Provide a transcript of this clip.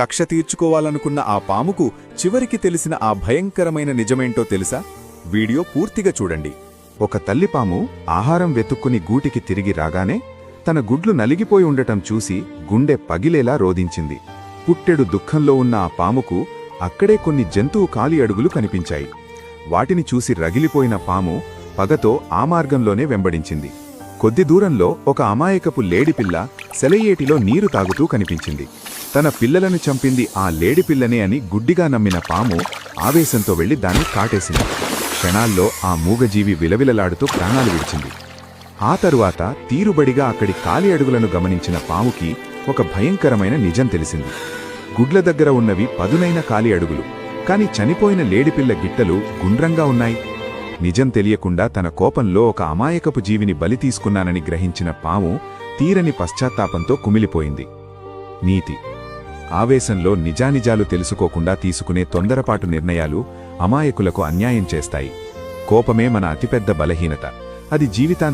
కక్ష తీర్చుకోవాలనుకున్న ఆ పాముకు చివరికి తెలిసిన ఆ భయంకరమైన నిజమేంటో తెలుసా? వీడియో పూర్తిగా చూడండి. ఒక తల్లిపాము ఆహారం వెతుక్కుని గూటికి తిరిగి రాగానే తన గుడ్లు నలిగిపోయి ఉండటం చూసి గుండె పగిలేలా రోదించింది. పుట్టెడు దుఃఖంలో ఉన్న ఆ పాముకు అక్కడే కొన్ని జంతువు కాలి అడుగులు కనిపించాయి. వాటిని చూసి రగిలిపోయిన పాము పగతో ఆ మార్గంలోనే వెంబడించింది. కొద్ది దూరంలో ఒక అమాయకపు లేడిపిల్ల సెలయేటిలో నీరు తాగుతూ కనిపించింది. తన పిల్లలను చంపింది ఆ లేడిపిల్లనే అని గుడ్డిగా నమ్మిన పాము ఆవేశంతో వెళ్లి దాన్ని కాటేసింది. క్షణాల్లో ఆ మూగజీవి విలవిలలాడుతూ ప్రాణాలు విడిచింది. ఆ తరువాత తీరుబడిగా అక్కడి కాలి అడుగులను గమనించిన పాముకి ఒక భయంకరమైన నిజం తెలిసింది. గుడ్ల దగ్గర ఉన్నవి పదునైన కాలి అడుగులు, కాని చనిపోయిన లేడిపిల్ల గిట్టలు గుండ్రంగా ఉన్నాయి. నిజం తెలియకుండా తన కోపంలో ఒక అమాయకపు జీవిని బలి తీసుకున్నానని గ్రహించిన పాము తీరని పశ్చాత్తాపంతో కుమిలిపోయింది. నీతి: ఆవేశంలో నిజానిజాలు తెలుసుకోకుండా తీసుకునే తొందరపాటు నిర్ణయాలు అమాయకులకు అన్యాయం చేస్తాయి. కోపమే మన అతిపెద్ద బలహీనత. అది జీవితాన్ని